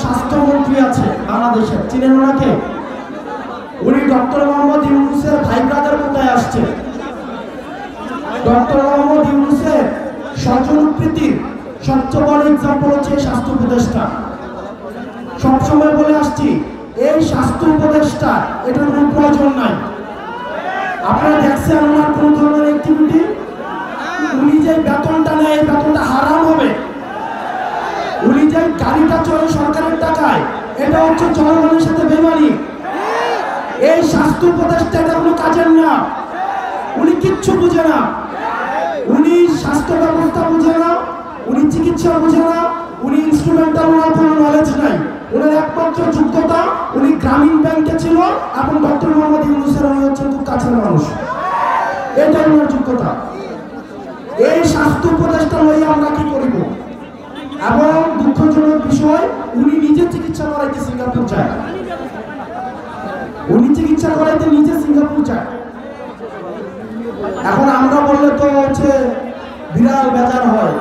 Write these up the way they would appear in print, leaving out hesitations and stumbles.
স্বাস্থ্যমন্ত্রী আছে বাংলাদেশের, চিনেন ওনাকে? উনি ডক্টর মোহাম্মদ ইউনূসের ভাই ব্রাদার কোথায় আসছে? ডক্টর মোহাম্মদ ইউনূসের স্বজনপ্রীতির সবচেয়ে বড় এক্সাম্পল হচ্ছে স্বাস্থ্য উপদেষ্টা। সবসময় বলে আসছি, এই স্বাস্থ্য উপদেষ্টা এটার কোনো প্রয়োজন নাই। আপনারা দেখছেন ওনার কোন ধরনের অ্যাক্টিভিটি? উনি যে বেতনটা নেয়, এই বেতনটা হারাম হবে। উনি যে গাড়িটা চলে সরকারের টাকায়, এটা হচ্ছে জনগণের সাথে বেমানি। এই স্বাস্থ্য উপদেষ্টা এটা কোনো কাজের না। উনি কিচ্ছু বুঝে না। উনি স্বাস্থ্য ব্যবস্থা বুঝে না, উনি চিকিৎসা বুঝে না, উনি ইনস্ট্রুমেন্টাল, ওনার কোনো নলেজ নাই। ওনার একমাত্র যোগ্যতা, উনি গ্রামীণ ব্যাংকে ছিল এবং ডক্টর মোহাম্মদ ইউনূসের উনি হচ্ছেন খুব কাছের মানুষ। এটাই ওনার যোগ্যতা। এই স্বাস্থ্য উপদেষ্টা লইয়ে আমরা কি করিব? এবং দুঃখজনক বিষয়, উনি নিজে চিকিৎসা করাইতে সিঙ্গাপুর যায়। উনি চিকিৎসা করাইতে নিজে সিঙ্গাপুর যায়। এখন আমরা বললে তো হচ্ছে বিরাট বেজার হয়,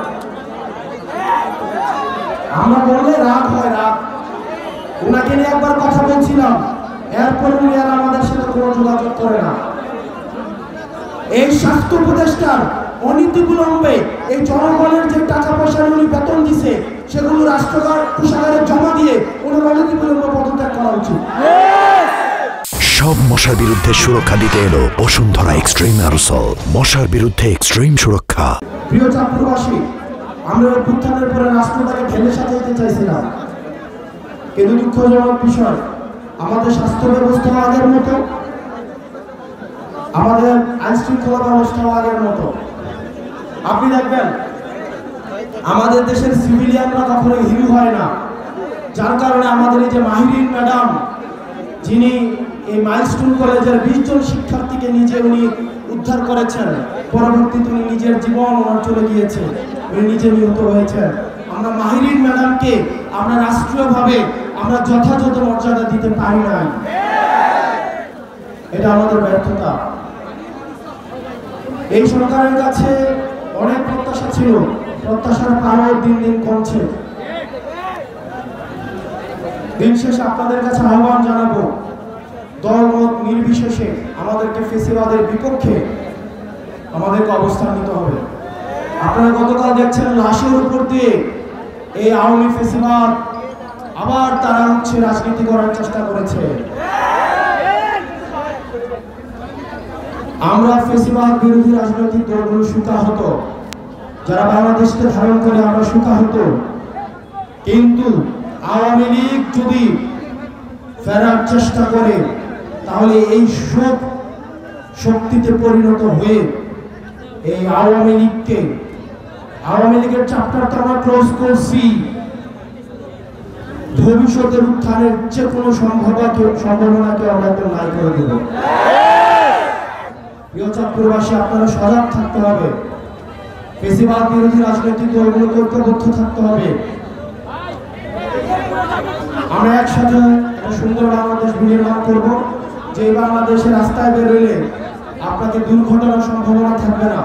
আমরা বললে রাগ হয়, রাগ। ওনাকে নিয়ে একবার কথা বলছিলাম, এরপর উনি আর আমাদের সাথে কোনো যোগাযোগ করে না। এই স্বাস্থ্য উপদেষ্টার অনীতি বিলম্বে এই জনগণের যে টাকা পয়সা উনি বেতন দিছে, সেগুলো রাষ্ট্রকার কোষাগারে জমা দিয়ে ওনার অনীতি বিলম্বে পদত্যাগ করা উচিত। সব মশার বিরুদ্ধে সুরক্ষা দিতে এলো বসুন্ধরা এক্সট্রিম অ্যারোসল, মশার বিরুদ্ধে এক্সট্রিম সুরক্ষা। প্রিয় চাঁদপুরবাসী, আমরা অভ্যুত্থানের পরে রাষ্ট্রটাকে ঢেলে সাজাইতে চাইছিলাম, কিন্তু দুঃখজনক বিষয়, আমাদের স্বাস্থ্য ব্যবস্থা আগের মতো, আমাদের আইন শৃঙ্খলা ব্যবস্থা আগের মতো। আপনি দেখবেন আমাদের দেশের সিভিলিয়ানরা কখনো হিরো হয় না, যার কারণে আমাদের এই যে মাহিরিন ম্যাডাম, যিনি এই মাইলস্টোন কলেজের 20 জন শিক্ষার্থীকে নিজে উনি উদ্ধার করেছেন, পরবর্তীতে উনি নিজের জীবন ওনার চলে গিয়েছে, উনি নিজে নিহত হয়েছেন। আমরা মাহিরিন ম্যাডামকে আমরা রাষ্ট্রীয়ভাবে আমরা যথাযথ মর্যাদা দিতে পারি না। এটা আমাদের ব্যর্থতা। এই সরকারের কাছে অনেক প্রত্যাশা ছিল, প্রত্যাশার পাওয়ার দিন দিন কমছে। দিন শেষে আপনাদের কাছে আহ্বান জানাবো, দলমত নির্বিশেষে আমাদেরকে ফেসিবাদের বিপক্ষে আমাদেরকে অবস্থান নিতে হবে। আপনারা গতকাল দেখছেন লাশের উপর দিয়ে এই আওয়ামী ফেসিবাদ আবার তারা হচ্ছে রাজনীতি করার চেষ্টা করেছে। আমরা ফেসিবাদ বিরোধী রাজনৈতিক দলগুলো সুকাহত, যারা বাংলাদেশকে ধারণ করে আমরা সুকাহত, কিন্তু আওয়ামী লীগ যদি ফেরার চেষ্টা করে তাহলে এই শক্তিতে পরিণত হয়ে এই আওয়ামী লীগের চ্যাপ্টারটা আমরা ক্লোজ করছি। ভবিষ্যতের উত্থানের যে কোনো সম্ভাবনাকে আমরা তো নাই করে দেব। প্রিয় চাঁদপুরবাসী, আপনারা সজাগ থাকতে হবে, ফেসিবাদ বিরোধী রাজনৈতিক দলগুলোকে ঐক্যবদ্ধ থাকতে হবে। আমরা একসাথে একটা সুন্দর বাংলাদেশ বিনির্মাণ করব, যে বাংলাদেশের রাস্তায় বেরোলে আপনাকে দুর্ঘটনার সম্ভাবনা থাকবে না।